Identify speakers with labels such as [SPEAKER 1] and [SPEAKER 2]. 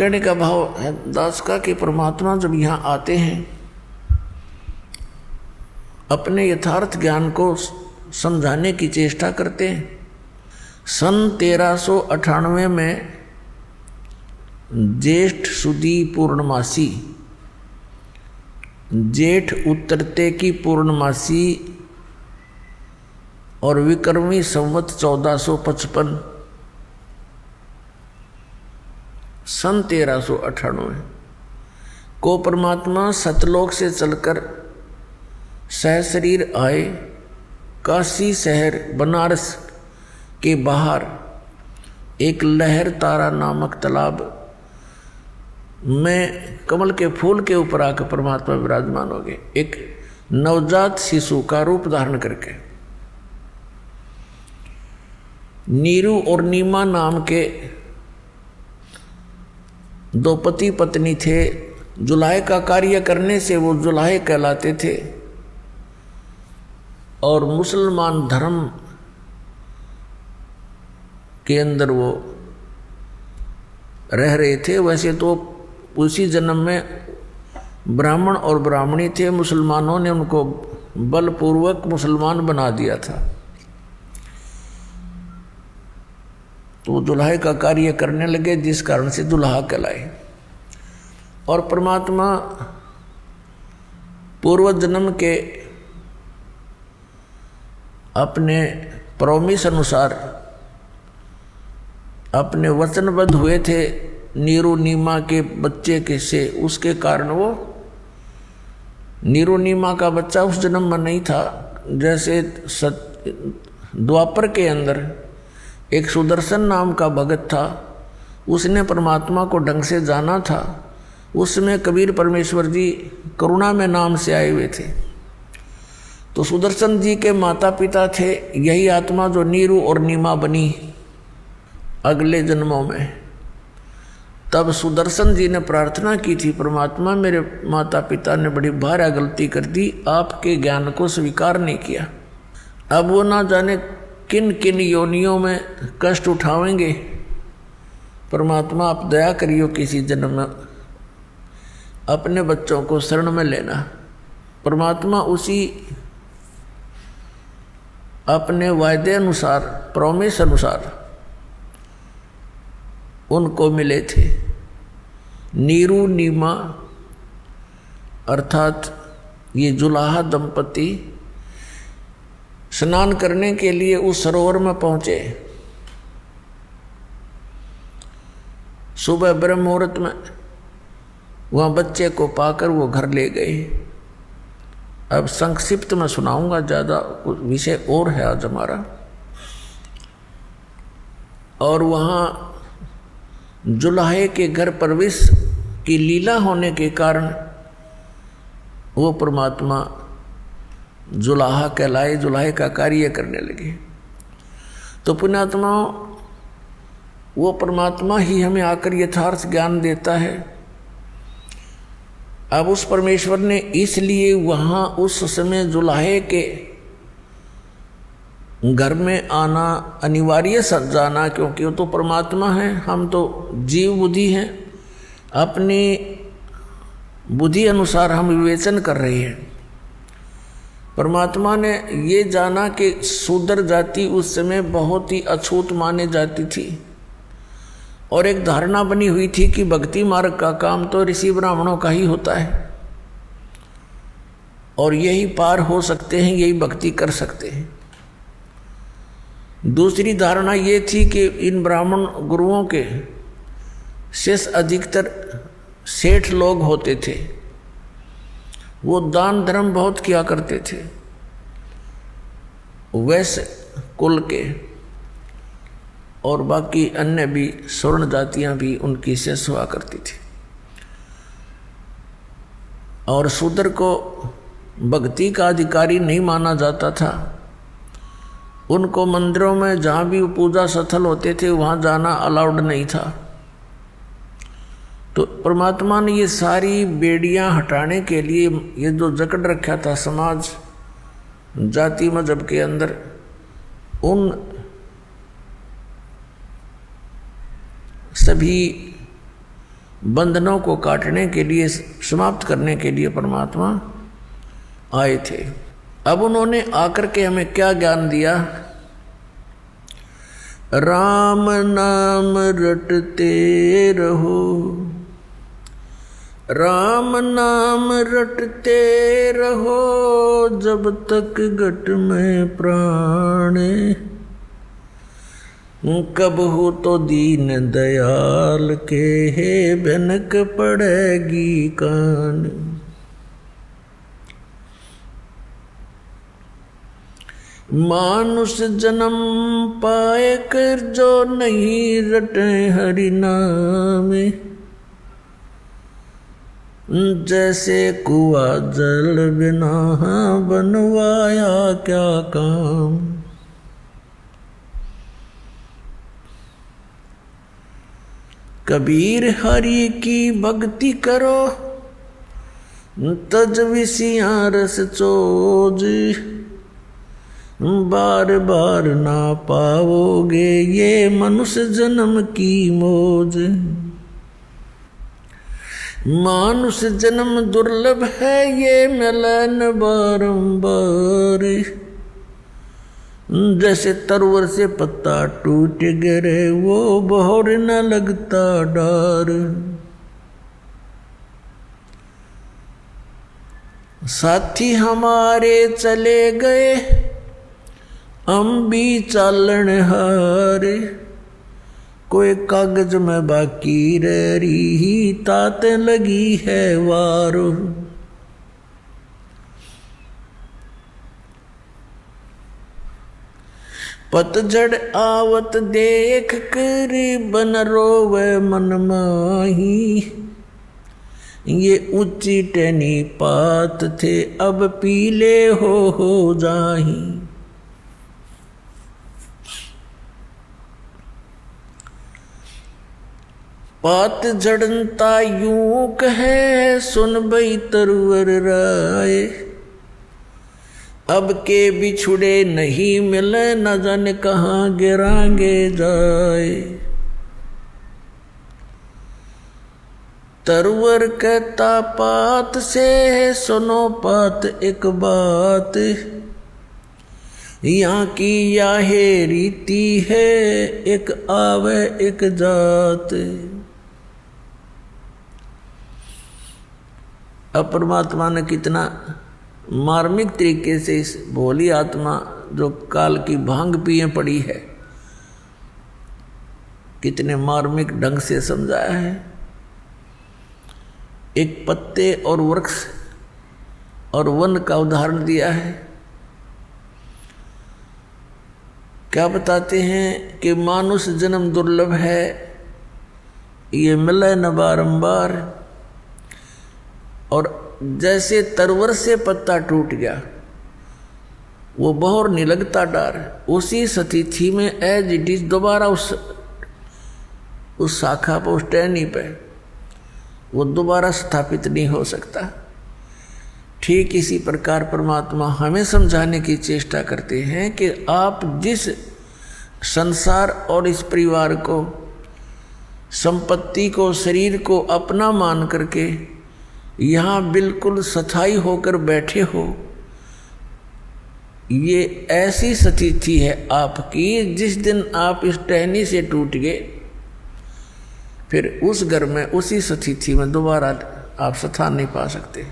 [SPEAKER 1] कहने का भाव है दास का कि परमात्मा जब यहाँ आते हैं अपने यथार्थ ज्ञान को समझाने की चेष्टा करते हैं। सन 1398 में ज्येष्ठ सुदी पूर्णमासी, जेठ उतरते की पूर्णमासी और विक्रमी संवत 1455, सन 1398 को परमात्मा सतलोक से चलकर सहशरीर आए। काशी शहर बनारस के बाहर एक लहर तारा नामक तालाब में कमल के फूल के ऊपर आकर परमात्मा विराजमान हो गए, एक नवजात शिशु का रूप धारण करके। नीरू और नीमा नाम के दो पति पत्नी थे। जुलाहे का कार्य करने से वो जुलाहे कहलाते थे और मुसलमान धर्म के अंदर वो रह रहे थे। वैसे तो उसी जन्म में ब्राह्मण और ब्राह्मणी थे, मुसलमानों ने उनको बलपूर्वक मुसलमान बना दिया था, तो दुल्हा का कार्य करने लगे, जिस कारण से दुल्हा कहलाए। और परमात्मा पूर्व जन्म के अपने प्रॉमिस अनुसार अपने वचनबद्ध हुए थे नीरू नीमा के बच्चे के से, उसके कारण वो नीरू नीमा का बच्चा उस जन्म में नहीं था। जैसे द्वापर के अंदर एक सुदर्शन नाम का भगत था, उसने परमात्मा को ढंग से जाना था। उसमें कबीर परमेश्वर जी करुणा में नाम से आए हुए थे। तो सुदर्शन जी के माता पिता थे यही आत्मा जो नीरू और नीमा बनी अगले जन्मों में। तब सुदर्शन जी ने प्रार्थना की थी, परमात्मा मेरे माता पिता ने बड़ी भारी गलती कर दी, आपके ज्ञान को स्वीकार नहीं किया। अब वो ना जाने किन किन योनियों में कष्ट उठावेंगे। परमात्मा आप दया करियो, किसी जन्म में अपने बच्चों को शरण में लेना। परमात्मा उसी अपने वायदे अनुसार, प्रॉमिस अनुसार उनको मिले थे। नीरू नीमा अर्थात ये जुलाहा दंपति स्नान करने के लिए उस सरोवर में पहुंचे। सुबह ब्रह्म मुहूर्त में वहाँ बच्चे को पाकर वो घर ले गए। अब संक्षिप्त में सुनाऊंगा, ज़्यादा विषय और है आज हमारा। और वहाँ जुलाहे के घर प्रवेश की लीला होने के कारण वो परमात्मा जुलाहा कहलाए, जुलाहे का कार्य करने लगे। तो पुण्यात्माओं, वो परमात्मा ही हमें आकर यथार्थ ज्ञान देता है। अब उस परमेश्वर ने इसलिए वहाँ उस समय जुलाहे के घर में आना अनिवार्य जाना, क्योंकि वो तो परमात्मा है, हम तो जीव बुद्धि हैं। अपनी बुद्धि अनुसार हम विवेचन कर रहे हैं। परमात्मा ने ये जाना कि शूद्र जाति उस समय बहुत ही अछूत माने जाती थी और एक धारणा बनी हुई थी कि भक्ति मार्ग का काम तो ऋषि ब्राह्मणों का ही होता है और यही पार हो सकते हैं, यही भक्ति कर सकते हैं। दूसरी धारणा ये थी कि इन ब्राह्मण गुरुओं के शेष अधिकतर सेठ लोग होते थे, वो दान धर्म बहुत किया करते थे, वैश्य कुल के, और बाकी अन्य भी स्वर्ण जातियां भी उनकी शेष हुआ करती थी। और शूद्र को भक्ति का अधिकारी नहीं माना जाता था। उनको मंदिरों में जहाँ भी पूजा स्थल होते थे वहाँ जाना अलाउड नहीं था। तो परमात्मा ने ये सारी बेड़ियाँ हटाने के लिए ये जो जकड़ रखा था समाज जाति मजहब के अंदर, उन सभी बंधनों को काटने के लिए, समाप्त करने के लिए परमात्मा आए थे। अब उन्होंने आकर के हमें क्या ज्ञान दिया? राम नाम रटते रहो, राम नाम रटते रहो, जब तक घट में प्राण, कब हो तो दीन दयाल के भनक पड़ेगी कान। मानुष जन्म पाए कर जो नहीं रटे हरि नाम, जैसे कुआ जल बिना बनवाया क्या काम। कबीर हरि की भक्ति करो, तज विषियां रस चोज, बार बार ना पाओगे ये मनुष्य जन्म की मौज। मानुष जन्म दुर्लभ है ये मिलन बारंबार, जैसे तरवर से पत्ता टूट गिरे वो बहोर न लगता डार। साथी हमारे चले गए हम भी चालन हारे, कोई कागज में बाकी रही ताते लगी है वारो। पतझड़ आवत देख कर बन रोवे मन माही, ये ऊंची टहनी पात थे अब पीले हो जाही। पात झड़नता यूं कहे सुन भई तरवर राय, अब के बिछुड़े नहीं मिले न जाने कहाँ गिरांगे जाए। तरवर कहता पात से सुनो पात एक बात, यहाँ की याहे रीति है एक आवे एक जात। अब परमात्मा ने कितना मार्मिक तरीके से इस भोली आत्मा जो काल की भांग पिए पड़ी है, कितने मार्मिक ढंग से समझाया है। एक पत्ते और वृक्ष और वन का उदाहरण दिया है। क्या बताते हैं कि मानुष जन्म दुर्लभ है, ये मिले न बारंबार। और जैसे तरवर से पत्ता टूट गया वो बहोर नहीं लगता डार, उसी स्थिति में एज इट इज दोबारा उस शाखा पर, उस टहनी पे वो दोबारा स्थापित नहीं हो सकता। ठीक इसी प्रकार परमात्मा हमें समझाने की चेष्टा करते हैं कि आप जिस संसार और इस परिवार को, संपत्ति को, शरीर को अपना मान करके यहाँ बिल्कुल स्थायी होकर बैठे हो, ये ऐसी स्थिति है आपकी जिस दिन आप इस टहनी से टूट गए फिर उस घर में, उसी स्थिति में दोबारा आप स्थान नहीं पा सकते।